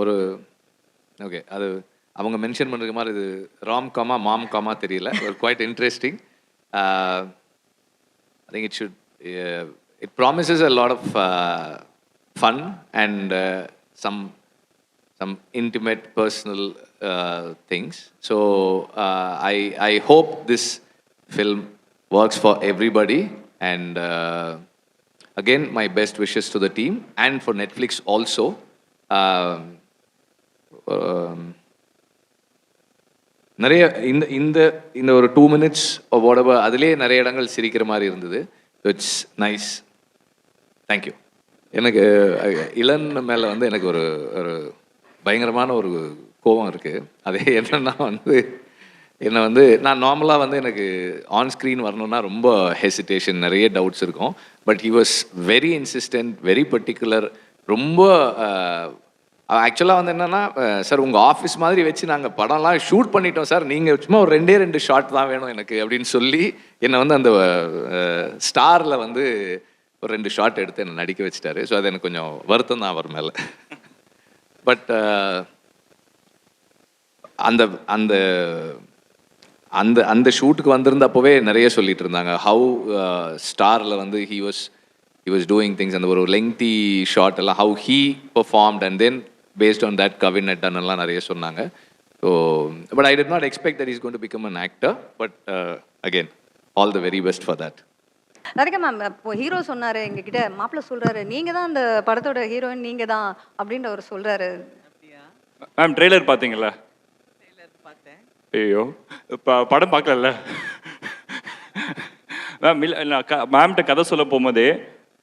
ஒரு ஓகே அது அவங்க மென்ஷன் பண்ணுற மாதிரி இது ராம் காமா மாம் காமா தெரியல ஒரு quite interesting I think it should it promises a lot of fun and some intimate personal things. So I hope this film works for everybody and again my best wishes to the team and for Netflix also. நிறைய இந்த ஒரு 2 minutes or whatever அதிலே நிறைய இடங்கள் சிரிக்கிற மாதிரி இருந்தது. It's nice. Thank you. எனக்கு இளன் மேலே வந்து எனக்கு ஒரு ஒரு பயங்கரமான ஒரு கோபம் இருக்குது. அது என்னென்னா என்னை வந்து நான் நார்மலாக வந்து எனக்கு ஆன் ஸ்க்ரீன் வரணுன்னா ரொம்ப ஹெசிடேஷன், நிறைய டவுட்ஸ் இருக்கும். But he was very insistent, very particular. ரொம்ப ஆக்சுவலாக வந்து என்னென்னா, சார் உங்கள் ஆஃபீஸ் மாதிரி வச்சு நாங்கள் படம்லாம் ஷூட் பண்ணிட்டோம் சார், நீங்கள் சும்மா ஒரு 2 ஷாட் தான் வேணும் எனக்கு அப்படின்னு சொல்லி என்னை வந்து அந்த ஸ்டாரில் வந்து ஒரு 2 ஷாட் எடுத்து என்னை நடிக்க வச்சுட்டாரு. ஸோ அது எனக்கு கொஞ்சம் வருத்தம் தான் அவர் மேலே. பட் அந்த அந்த அந்த அந்த ஷூட்டுக்கு வந்திருந்தப்போவே நிறைய சொல்லிட்டு இருந்தாங்க ஹவு ஸ்டாரில் வந்து ஹி வாஸ் டூயிங் திங்ஸ். அந்த ஒரு லெங்தி ஷாட் எல்லாம் how he performed and then based on that Kavin நட்டன் எல்லாம் நிறைய சொன்னாங்க. So but I did not expect that is going to become an actor. But again all the very best for that. Radhika ma'am, இப்போ hero சொன்னாரு எங்ககிட்ட, மாப்பிள்ள சொல்றாரு நீங்க தான் அந்த படத்தோட ஹீரோயின் நீங்க தான் அப்படின்னு அவர் சொல்றாரு. மேம் ட்ரெய்லர் பார்த்தீங்களா? ட்ரெய்லர் பார்த்தேன். ஐயோ படம் பார்க்கல மேம். இல்லை மேம்கிட்ட கதை சொல்ல போகும்போதே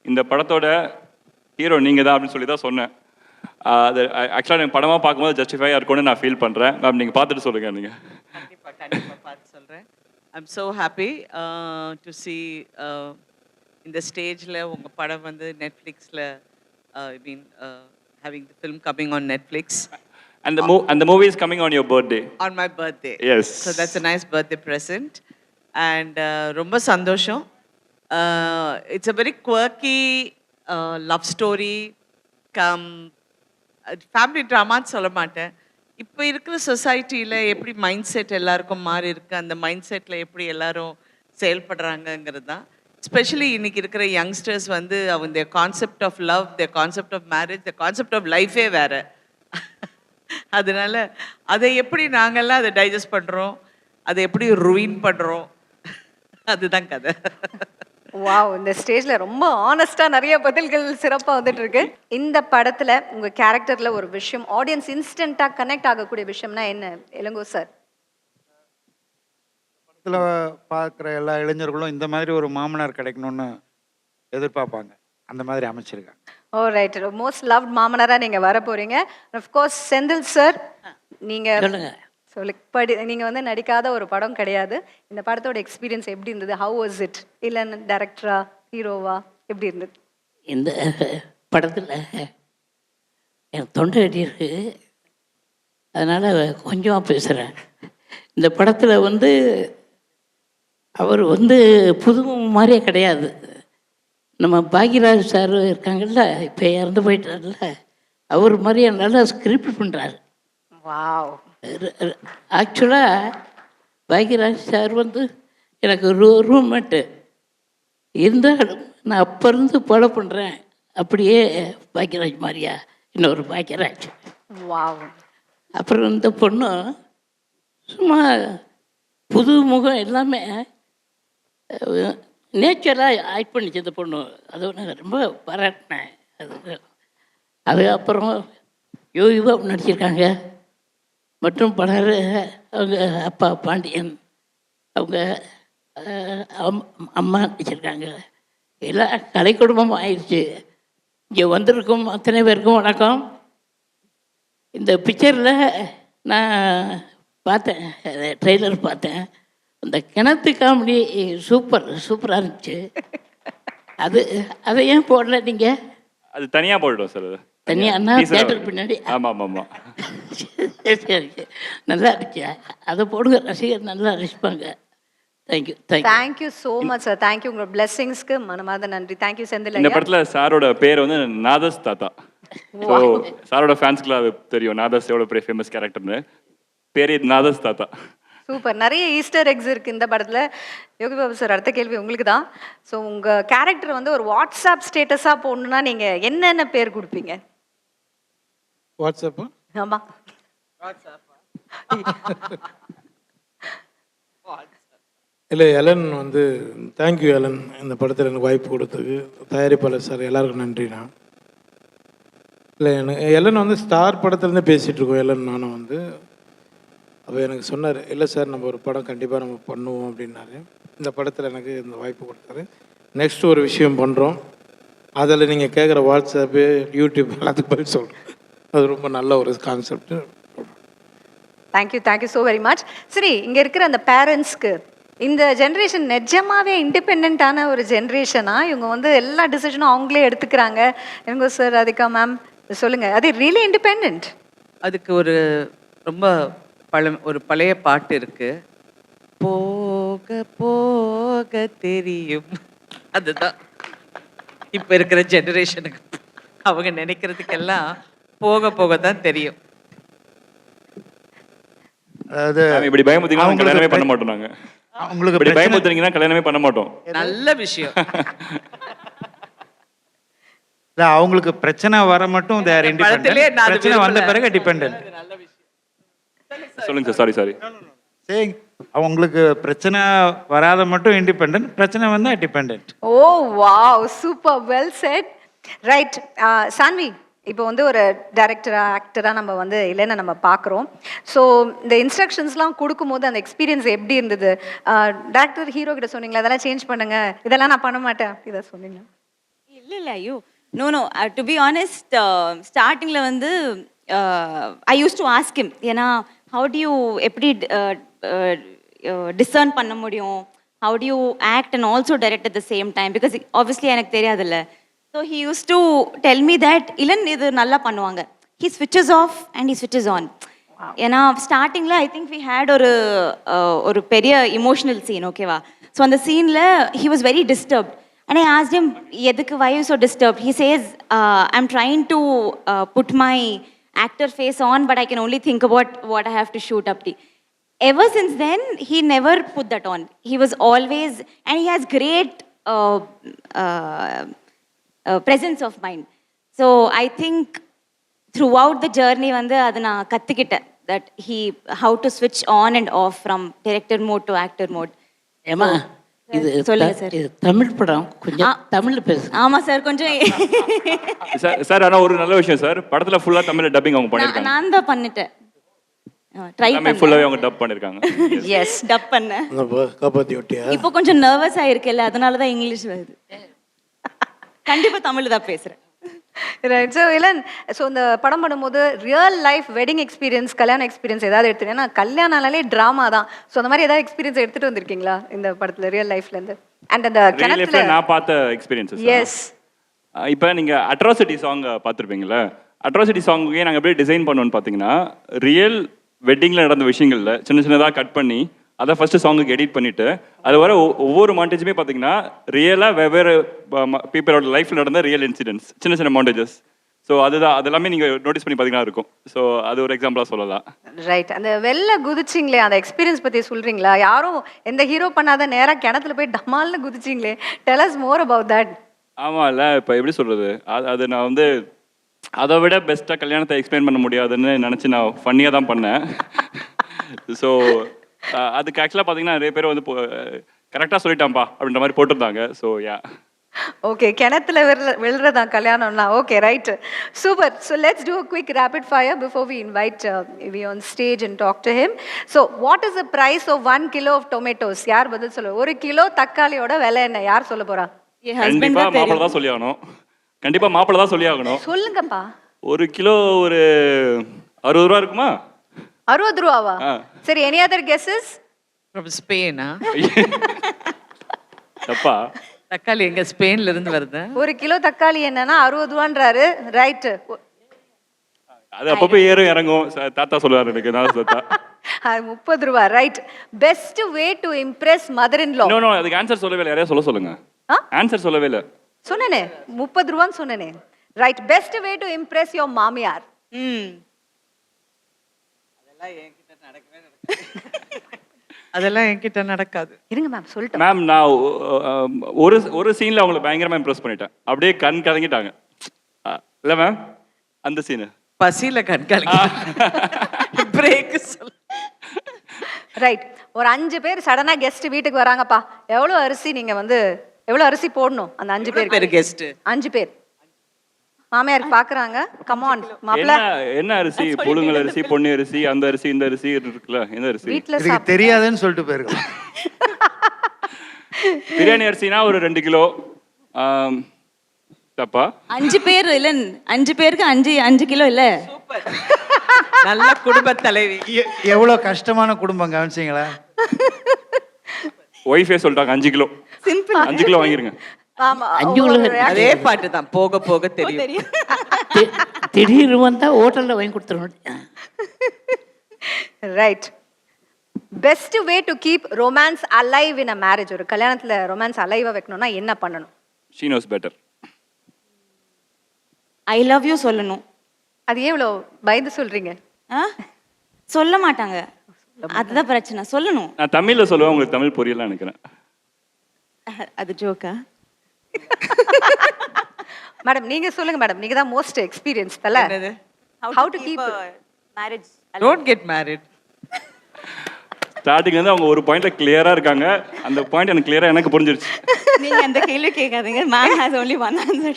இந்த படத்தோட ஹீரோ நீங்கள் தான் அப்படின்னு சொல்லி தான் சொன்னேன். அது ஆக்சுவலாக எனக்கு படமாக பார்க்கும்போது ஜஸ்டிஃபையாக இருக்கும்னு நான் ஃபீல் பண்ணுறேன். மேம் நீங்கள் பார்த்துட்டு சொல்லுங்கள். நீங்கள் கண்டிப்பாக பார்த்து சொல்கிறேன். I'm so happy to see இந்த ஸ்டேஜில் உங்கள் படம் வந்து நெட்ஃப்ளிக்ஸில் I mean having the film coming on Netflix. And the movie is coming on your birthday. On my birthday. Yes. So that's a nice birthday present. And ரொம்ப சந்தோஷம். It's a very quirky love story. Family ட்ராமான்னு சொல்ல மாட்டேன். இப்போ இருக்கிற சொசைட்டியில் எப்படி mind set எல்லாருக்கும் மாறி இருக்குது, அந்த மைண்ட் செட்டில் எப்படி எல்லாரும் செயல்படுறாங்கங்கிறது தான். எஸ்பெஷலி இன்றைக்கி இருக்கிற யங்ஸ்டர்ஸ் வந்து அவங்க concept of love, the concept of marriage, the concept of லைஃபே வேறு. அதனால அதை எப்படி நாங்கள்லாம் அதை டைஜஸ்ட் பண்ணுறோம், அதை எப்படி ரூயின் பண்ணுறோம், அதுதான் கதை. வாவ், இந்த ஸ்டேஜ்ல ரொம்ப ஆனஸ்டா நிறைய பதில்கள் சிறப்பா வந்துட்டு இருக்கு. இந்த படத்துல உங்க கேரக்டர்ல ஒரு விஷயம் ஆடியன்ஸ் இன்ஸ்டன்ட்டா கனெக்ட் ஆகக்கூடிய விஷயம்னா என்ன இளங்கோ சார்? படத்துல பார்க்குற எல்லா இளைஞர்களும் இந்த மாதிரி ஒரு மாமனார் கிடைக்கணும்னு எதிர்பார்ப்பாங்க. அந்த மாதிரி அமைச்சிருக்காங்க. ஓ ரைட், மோஸ்ட் லவ்ட் மாமனாரா நீங்க வர போறீங்க. ஆஃப் கோர்ஸ் செந்தில் சார், நீங்க நீங்க வந்து நடிக்காத ஒரு படம் கிடையாது. இந்த படத்தோட எக்ஸ்பீரியன்ஸ் எப்படி இருந்தது? How was it? இல்ல டைரக்டரா ஹீரோவா எப்படி இருந்தது? இந்த படத்தில் எனக்கு தொண்டை கட்டி இருக்கு, அதனால் கொஞ்சமாக பேசுகிறேன். இந்த படத்தில் வந்து அவர் வந்து புதுமுகம் மாதிரியே கிடையாது. நம்ம பாக்யராஜ் சார் இருக்காங்கல்ல, இப்போ இறந்து போயிட்டார்ல, அவர் மாதிரியே நல்லா ஸ்கிரிப்ட் பண்ணுறாரு. வாவ். ஆக்சுவலாக பாக்யராஜ் சார் வந்து எனக்கு ரூம்மேட்டு இருந்தாலும் நான் அப்போ இருந்து ஃபாலோ பண்ணுறேன். அப்படியே பாக்யராஜ் மாதிரியா இன்னொரு பாக்யராஜ். வாவ். அப்புறம் இந்த பொண்ணு சும்மா புது முகம் எல்லாமே நேச்சராக ஆக்ட் பண்ணிச்சு இந்த பொண்ணு. அது நான் ரொம்ப பாராட்டினேன். அதுக்கப்புறம் யோகிபாபு நடிச்சிருக்காங்க மற்றும் பலர். அவங்க அப்பா பாண்டியன், அவங்க அம்மா நடிச்சிருக்காங்க. எல்லாம் கலை குடும்பம் ஆயிடுச்சு. இங்கே வந்திருக்கும் அத்தனை பேருக்கும் வணக்கம். இந்த பிக்சரில் நான் பார்த்தேன், ட்ரெய்லர் பார்த்தேன். அந்த கிணத்து காமெடி சூப்பராக இருந்துச்சு. அதை ஏன் போடல நீங்கள்? அது தனியாக போட்டுட்டோம் சார். அது தனியாண்ணா தியேட்டர் பின்னாடி. ஆமாம் ஆமாம். சரி, நல்லா இருக்கு. அதை போடுங்க, ரசிகர் நல்லா ரசிப்பாங்க. Thank you thank you so much sir. Thank you, உங்களோட பிளெஸிங்ஸ்க்கு மனமார்ந்த நன்றி. தேங்க்யூ செந்தில். இந்த படத்தில் சாரோட பேர் வந்து நாதஸ் தாத்தா. ஸோ சாரோட ஃபேன்ஸ்க்குலாம் அது தெரியும் நாதஸ் எவ்வளோ பெரிய ஃபேமஸ் கேரக்டர்னு. பேரே நாதஸ் தாத்தா. சூப்பர். நிறைய ஈஸ்டர் எக்ஸ் இருக்கு இந்த படத்துல. யோகி பாபு சார், அடுத்த கேள்வி உங்களுக்கு தான். ஸோ உங்க கேரக்டர் வந்து ஒரு வாட்ஸ்அப் ஸ்டேட்டஸா போடணும்னா நீங்க என்னென்ன பேர் கொடுப்பீங்க? வாட்ஸ்அப்பு ஆமா. இல்லை எலன் வந்து தேங்க்யூ எலன், இந்த படத்தில் எனக்கு வாய்ப்பு கொடுத்ததுக்கு. தயாரிப்பாளர் சார் எல்லாருக்கும் நன்றிண்ணா. இல்லை எனக்கு எலன் வந்து ஸ்டார் படத்துலேருந்தே பேசிகிட்டு இருக்கோம். எலன் நானும் வந்து அப்போ எனக்கு சொன்னார், இல்லை சார் நம்ம ஒரு படம் கண்டிப்பாக நம்ம பண்ணுவோம் அப்படின்னாரு. இந்த படத்தில் எனக்கு இந்த வாய்ப்பு கொடுத்தாரு. நெக்ஸ்ட் ஒரு விஷயம் பண்ணுறோம், அதில் நீங்கள் கேட்குற வாட்ஸ்அப்பு யூடியூப் எல்லாத்துக்கும் பதில் சொல்கிறோம். அது ரொம்ப நல்ல ஒரு concept. Thank you so very much. சரி, இங்க இருக்கிற அந்த பேரண்ட்ஸ்க்கு இந்த ஜென்ரேஷன் நிஜமாவே இண்டிபெண்டான ஒரு ஜென்ரேஷனா? இவங்க வந்து எல்லா டிசிஷனும் அவங்களே எடுத்துக்கிறாங்க. இவங்க சார், ராதிகா மேம் சொல்லுங்க, அது ரியலி இண்டிபெண்ட்? அதுக்கு ஒரு ரொம்ப ஒரு பழைய பாட்டு இருக்கு, போக போக தெரியும். அதுதான் இப்ப இருக்கிற ஜெனரேஷனுக்கு அவங்க நினைக்கிறதுக்கெல்லாம் போக போக தான் தெரியும். அதாவது இப்படி பயமுறுத்தீங்கன்னா கல்யாணமே பண்ண மாட்டோம் நாங்க. அவங்களுக்கு இப்படி பிரச்சனை பயமுறுத்துனீங்கன்னா கல்யாணமே பண்ண மாட்டோம். நல்ல விஷயம். இல்லை, அவங்களுக்கு பிரச்சனை வர மட்டும் they are independent. படத்திலே நான் அது பிரச்சனை வந்த விரும்பல. பிறகு டிபெண்டன்ட். நல்ல விஷயம். சொல்லுங்க சார். சாரி. சரி, அவங்களுக்கு பிரச்சனை வராத மட்டும் இண்டிபெண்டன்ட், பிரச்சனை வந்தா டிபெண்டன்ட். ஓ wow, super, well set. Right, Saanvi, இப்போ வந்து ஒரு டைரக்டரா ஆக்டரா நம்ம வந்து இல்லைன்னு நம்ம பார்க்குறோம். ஸோ இந்த இன்ஸ்ட்ரக்ஷன்ஸ்லாம் கொடுக்கும்போது அந்த எக்ஸ்பீரியன்ஸ் எப்படி இருந்தது? டேரக்டர் ஹீரோ கிட்ட சொன்னீங்களா இதெல்லாம் சேஞ்ச் பண்ணுங்க, இதெல்லாம் நான் பண்ண மாட்டேன், அப்படி தான் சொன்னீங்களா? இல்லை ஐயோ நோ டு பி ஆனஸ்ட் ஸ்டார்டிங்கில் வந்து ஐ யூஸ் டு ஆஸ்க் ஹிம், ஏன்னா ஹவு டு யூ எப்படி டிசர்ன் பண்ண முடியும், how to you act and also direct at the same time, because obviously எனக்கு தெரியாதுல்ல. So he use to tell me that Ilan இது நல்லா பண்ணுவாங்க, he ஸ்விட்சஸ் of and he ஸ்விட்சஸ் on. ஏன்னா ஸ்டார்டிங்கில் ஐ திங்க் வி ஹேட் ஒரு பெரிய இமோஷனல் சீன், ஓகேவா? ஸோ அந்த சீனில் he was very disturbed. And I asked him, "Yedukku why you so disturbed?" He says, "I'm trying to put my actor face on, but I can only think about what I have to shoot up to." Ever since then, he never put that on. He was always, and he has great presence of mind. So I think throughout the journey, வந்து அது நான் கத்துக்கிட்டேன் that how to switch on and off from director mode to actor mode. ஏமா இது சொல்லுங்க sir. இது தமிழ் படம், கொஞ்சம் தமிழ்ல பேசு. ஆமா சார், கொஞ்சம் சார் ஆனால் ஒரு நல்ல விஷயம் சார், படத்துல ஃபுல்லா தமிழ்ல டப்பிங் அவங்க பண்ணிருக்காங்க. நான் தான் பண்ணிட்டேன், ட்ரை எல்லாமே பண்ணேன். ஃபுல்லாவே அவங்க டப் பண்ணிருக்காங்க. எஸ், டப் பண்ணேன். காப்பாற்றி விட்டியா? இப்போ கொஞ்சம் நர்வஸ் ஆயிருக்கேல்ல, அதனால தான் இங்கிலீஷ் வருது. கண்டிப்பா தமிழ் தான் பேசுறேன். ரைட். ஸோ இளன், ஸோ இந்த படம் பண்ணும்போது ரியல் லைஃப் வெட்டிங் எக்ஸ்பீரியன்ஸ், கல்யாண எக்ஸ்பீரியன்ஸ் ஏதாவது எடுத்துட்டு, ஏன்னா கல்யாணம்னாலே ட்ராமா தான். ஸோ அந்த மாதிரி ஏதாவது எக்ஸ்பீரியன்ஸ் எடுத்துட்டு வந்திருக்கீங்களா இந்த படத்துல ரியல் லைஃப்ல இருந்து? அண்ட் அந்த ரியல் கிணத்துல லைஃப்ல நான் பார்த்த எக்ஸ்பீரியன்ஸஸ். எஸ், இப்போ நீங்க அட்ராசிட்டி சாங் பார்த்துருப்பீங்களா? அட்ராசிட்டி சாங்குக்கே நாங்கள் எப்படி டிசைன் பண்ணோம்னு பார்த்தீங்கன்னா, ரியல் வெட்டிங்கில் நடந்த விஷயங்கள்ல சின்ன சின்னதாக கட் பண்ணி அதை ஃபர்ஸ்ட் சாங்குக்கு எடிட் பண்ணிட்டு, அது வர ஒவ்வொரு மாண்டேஜுமே பார்த்தீங்கன்னா ரியலாக வெவ்வேறு பீப்புளோட லைஃப்பில் நடந்த ரியல் இன்சிடென்ட்ஸ், சின்ன சின்ன மாண்டேஜஸ். ஸோ அதெல்லாமே நீங்கள் நோட்டீஸ் பண்ணி பார்த்தீங்கன்னா இருக்கும். ஸோ அது ஒரு எக்ஸாம்பிளாக சொல்லலாம். ரைட். அந்த வெளில குதிச்சிங்களே, அந்த எக்ஸ்பீரியன்ஸ் பத்தி சொல்றீங்களா? யாரும் எந்த ஹீரோ பண்ணாத நேரா கிணத்துல போய் டமால்னு குதிச்சிங்களே, tell us more about that. ஆமாம் இல்லை, இப்போ எப்படி சொல்கிறது, அது நான் வந்து அதை விட பெஸ்ட்டாக கல்யாணத்தை எக்ஸ்பிளைன் பண்ண முடியாதுன்னு நினச்சி நான் ஃபன்னியாக தான் பண்ணேன். ஸோ அதுக்கு ஆக்சுவலாக பார்த்தீங்கன்னா நிறைய பேர் வந்து கரெக்டாக சொல்லிட்டான்ப்பா அப்படின்ற மாதிரி போட்டிருந்தாங்க. ஸோ யா, ஓகே, கிணத்துல விழுறதான் கல்யாணம்னா. Okay, right, super. So let's do a quick rapid fire before we invite we on stage and talk to him. So what is the price of 1 kilo of tomatoes? யார் பதில் சொல்லுவோம்? 1 kilo தக்காளியோட விலை என்ன? யார் சொல்ல போறா? என் ஹஸ்பண்ட் கண்டிப்பாக தான் மாப்பிள்ளை தெரியும். தான் சொல்லி ஆகணும். கண்டிப்பாக மாப்பிள்ளை தான் சொல்லி ஆகணும். சொல்லுங்கப்பா. 1 கிலோ ஒரு 60 ரூபா இருக்குமா? 60 ரூபாவா? சரி, any other guesses? From Spain, தப்பா? தக்காளி எங்க ஸ்பெயின்ல இருந்து வருது. 1 கிலோ தக்காளி என்னன்னா 60 ரூபான்றாரு. ரைட். அது அப்பப்போ ஏறும் இறங்கும். தாத்தா சொல்லுவார் எனக்கு, நான் தாத்தா 30 ரூபா. Right. Best way to impress mother in law? No அதுக்கு ஆன்சர் சொல்லவே இல்லை. யாரையா சொல்லுங்க. ஆன்சர் சொல்லவே இல்லை. சொன்னேனே 30 ரூபான்னு சொன்னேனே. Right best way to Impress your மாமியார். அதெல்லாம் என்கிட்ட நடக்காது. இருங்க மேம் சொல்லிட்டோம். மேம் நான் ஒரு சீனில் அவங்கள பயங்கரமாக இம்ப்ரெஸ் பண்ணிட்டேன். அப்படியே கண் கலங்கிட்டாங்க. இல்லை மேம் அந்த சீனு பசியில கண்காணிக்க பிரேக் சொல்ல. ரைட் ஒரு 5 பேர் சடனா கெஸ்ட் வீட்டுக்கு வராங்கப்பா, எவ்வளவு அரிசி நீங்க வந்து எவ்வளவு அரிசி போடணும் அந்த 5 பேர் பேருக்கு? கெஸ்ட் 5 பேர் மாமியாருக்கு பாக்குறாங்க. கம் ஆன் மாப்ள, என்ன அரிசி? புழுங்கல் அரிசி, பொன்னி அரிசி, அந்த அரிசி இந்த அரிசி இருக்குல்ல, எந்த அரிசி? வீட்ல இதுக்கு தெரியாதுன்னு சொல்லிட்டு போயிருக்கலாம். பிரியாணி அரிசினா ஒரு 2 கிலோ. தப்பா? 5 பேர் இல்ல, 5 பேருக்கு 5 கிலோ இல்ல. நல்ல குடும்ப தலைவி. எவ்வளவு கஷ்டமான குடும்பம் கவனிச்சிங்களா? ஒய்ஃபே சொல்லிட்டாங்க 5 கிலோ. சிம்பிள். 5 கிலோ வாங்கிருங்க. ஆமா 5 கிலோ அதே பாட்டு தான் போக போக தெரியும். திடீர்னு வந்தா ஹோட்டல்ல வாங்கி கொடுத்துருவோம். Right best way to keep romance alive in a marriage. ஒரு கல்யாணத்துல ரொமான்ஸ் அலைவா வைக்கணும்னா என்ன பண்ணணும்? She nose better. I love you சொல்லணும். அது ஏன் இவ்வளோ பயந்து சொல்றீங்க? சொல்ல மாட்டாங்க, அதுதான் பிரச்சனை. சொல்லணும். நான் தமிழ்ல சொல்லுவேன், உங்களுக்கு தமிழ் புரியல நினைக்கிறேன். அது ஜோக்கா? மேடம் நீங்க சொல்லுங்க மேடம், நீங்க தான் மோஸ்ட் எக்ஸ்பீரியன்ஸ் தல. என்னது? How to keep marriage. Don't get married. ஸ்டார்டிங்ல இருந்து அவங்க ஒரு பாயிண்ட்ல கிளியரா இருக்காங்க. அந்த பாயிண்ட் எனக்கு கிளியரா எனக்கு புரிஞ்சிருச்சு. நீங்க அந்த கேள்வி கேட்காதீங்க. Ma'am has only one answer.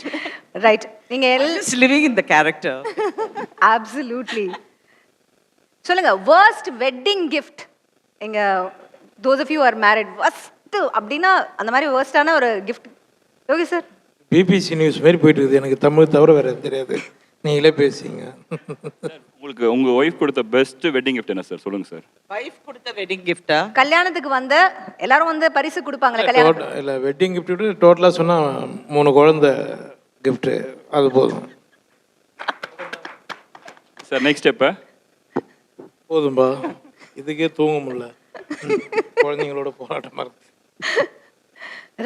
Right நீங்க Just living in the character. Absolutely சொல்லுங்க worst வெட்டிங் gift. எங்க those of you who are married worst அப்படின்னா அந்த மாதிரி worst-ஆன ஒரு gift. யோகி சார் பிபிசி நியூஸ் மாதிரி போயிட்டு இருக்குது. எனக்கு தமிழ் தவிர வேற எதுவும் தெரியாது. நீங்களே பேசிங்க. உங்களுக்கு உங்க ஒய்ஃப் கொடுத்த பெஸ்ட் வெட்டிங் கிஃப்ட் என்ன சார்? சொல்லுங்க சார். Wife கொடுத்த wedding gift-ஆ? கல்யாணத்துக்கு வந்த எல்லாரும் வந்து பரிசு கொடுப்பாங்களே கல்யாணம். இல்லை வெட்டிங் கிஃப்ட் டோட்டலாக சொன்னால் 3 குழந்தை கிஃப்ட்டு அது போதும். சார் நெக்ஸ்ட் ஸ்டெப் போதும்பா, இதுக்கே தூங்க முடியல. குழந்தைங்களோட போராட்டமாக இருக்கு.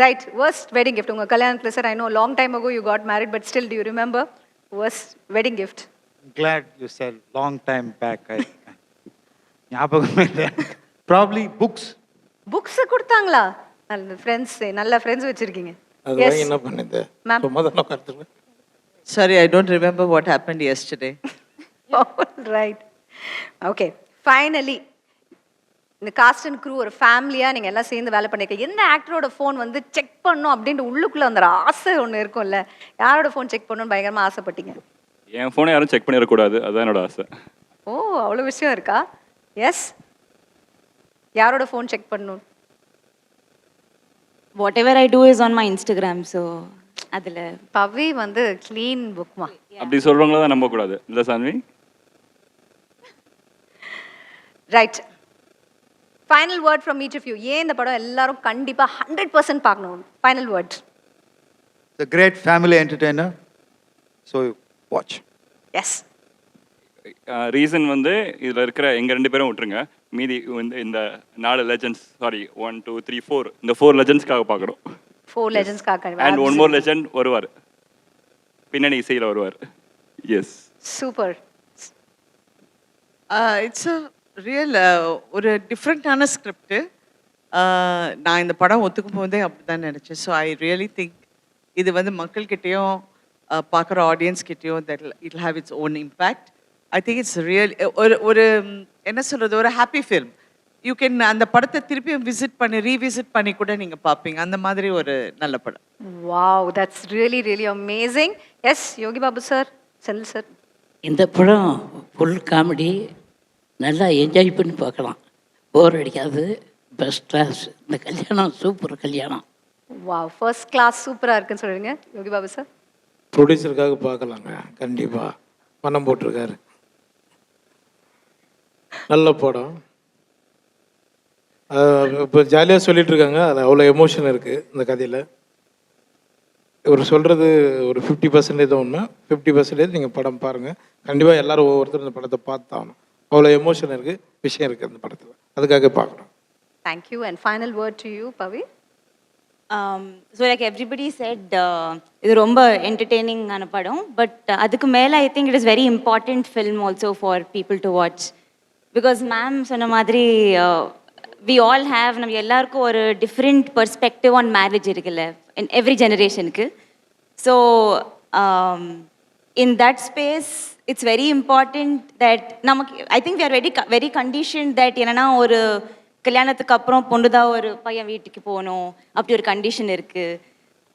ரைட் worst wedding gift உங்க கல்யாணத்துல sir. I know long time ago you got married but still do you remember worst wedding gift? Glad you said long time back. ஞாபகமே இல்லை. Probably books. புக்ஸ் கொடுத்தாங்களா? நல்ல ஃப்ரெண்ட்ஸ், நல்ல friends வச்சிருக்கீங்க. அது Yes. வாங்கி என்ன பண்ணிட்டு Ma'am. சும்மா தான் உட்காந்துருவேன். Sorry, I don't remember what happened yesterday. All right. Okay. Finally இந்த காஸ்ட் அண்ட் க்ரூ ஒரு ஃபேமிலியா நீங்க எல்லாம் சேர்ந்து வேலை பண்ணிருக்கீங்க. எந்த ஆக்டரோட ஃபோன் வந்து செக் பண்ணணும் அப்படின்ட்டு உள்ளுக்குள்ள அந்த ஆசை ஒன்று இருக்கும்ல, யாரோட ஃபோன் செக் பண்ணணும்னு பயங்கரமா ஆசைப்பட்டீங்க? என் ஃபோனை யாரும் செக் பண்ணிடக்கூடாது, அதுதான் என்னோட ஆசை. ஓ அவ்வளோ விஷயம் இருக்கா? எஸ் யாரோட ஃபோன் செக் பண்ணணும்? whatever I do is on my Instagram, so அதுல பவி வந்து க்ளீன் புக்மா. அப்படி சொல்றவங்கள தான் நம்ப கூடாது இல்ல Saanvi? Right final word from each of you. ஏன் இந்த படம் எல்லாரும் கண்டிப்பா 100% பார்க்கணும்? Final word. It's a great family entertainer. So watch. Yes reason வந்து இதுல இருக்கிற எங்க 2 பேரும் விட்டுருங்க. மீதி இந்த 4 லெஜெண்ட்ஸ், சாரி 1 2 3 4, இந்த 4 லெஜெண்ட்ஸ்க்காக பார்க்கணும். 4 லெஜெண்ட்ஸ் காக்க. அண்ட் ஒன் மோர் லெஜெண்ட் வருவார், பின்னணி இசையில் வருவார். Yes super. It's a real ஒரு டிஃப்ரெண்ட்டான ஸ்கிரிப்ட். நான் இந்த படம் ஒத்துக்கும் போதே அப்படி தான் நினச்சேன். ஸோ ஐ ரியலி திங்க் இது வந்து மக்கள்கிட்டையும் பார்க்குற ஆடியன்ஸ்கிட்டையும் that it have its own impact. I think it's real ஒரு என்ன சொல்கிறது, ஒரு ஹாப்பி ஃபில்ம். யூ கேன் அந்த படத்தை திருப்பியும் விசிட் பண்ணி ரீவிசிட் பண்ணி கூட நீங்கள் பார்ப்பீங்க. அந்த மாதிரி ஒரு நல்ல படம். Wow that's really really amazing. Yes Yogi Babu sir, Senthil sir. இந்த படம் ஃபுல் காமெடி, நல்லா என்ஜாய் பண்ணி பார்க்கலாம், போர் அடிக்காது, பெஸ்ட் கிளாஸ். இந்த கல்யாணம் சூப்பர் கல்யாணம். வாவ் ஃபர்ஸ்ட் கிளாஸ் சூப்பராக இருக்குன்னு சொல்கிறீங்க யோகி பாபு சார். ப்ரொடியூசருக்காக பார்க்கலாங்க, கண்டிப்பாக பணம் போட்டிருக்காரு. நல்ல படம். இப்போ ஜாலியாக சொல்லிட்டு இருக்காங்க, அதில் அவ்வளோ எமோஷன் இருக்குது இந்த கதையில். இவர் சொல்கிறது ஒரு 50% தான் உண்மை, 50% நீங்கள் படம் பாருங்கள். கண்டிப்பாக எல்லோரும் ஒவ்வொருத்தரும் இந்த படத்தை பார்த்து ஆகணும். அவ்வளோ எமோஷன் இருக்குது, விஷயம் இருக்குது அந்த படத்தில், அதுக்காக பார்க்கணும். Thank you. And final word to you Pavi. so like everybody said, இது ரொம்ப என்டர்டெய்னிங்கான படம் பட் அதுக்கு மேலே ஐ think it is very important film also for people to watch because ma'am சொன்ன மாதிரி வி ஆல் ஹேவ் நம்ம எல்லாருக்கும் ஒரு டிஃப்ரெண்ட் பர்ஸ்பெக்டிவ் ஆன் மேரேஜ் இருக்குல்ல இன் எவ்ரி ஜெனரேஷனுக்கு so in that space it's very important that நமக்கு I think we are very conditioned that என்னன்னா ஒரு கல்யாணத்துக்கு அப்புறம் பொண்ணுதான் ஒரு பையன் வீட்டுக்கு போகணும் அப்படி ஒரு கண்டிஷன் இருக்கு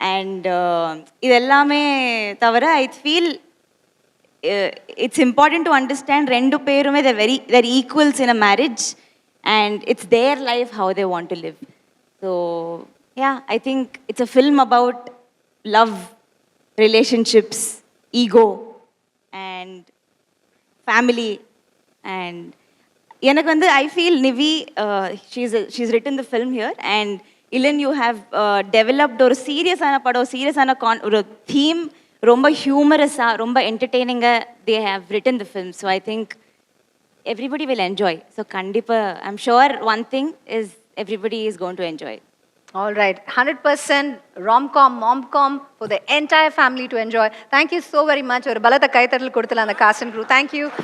அண்ட் இது எல்லாமே தவிர I feel it's important to understand ரெண்டு பேருமே they're equals in a marriage and it's their life how they want to live so yeah I think it's a film about love relationships ego and family and எனக்கு வந்து I feel Nivi she's written the film here and Ilan you have developed ஒரு சீரியஸான படம் சீரியஸான ஒரு theme ரொம்ப ஹியூமரஸா ரொம்ப என்டர்டெய்னிங்கா they have written the film so I think everybody will enjoy so kandipa I'm sure one thing is everybody is going to enjoy. All right, 100% rom-com, mom-com for the entire family to enjoy. Thank you so very much. ஒரு பலத்த கைத்தட்டல் கொடுத்தல அந்த cast and crew. Thank you.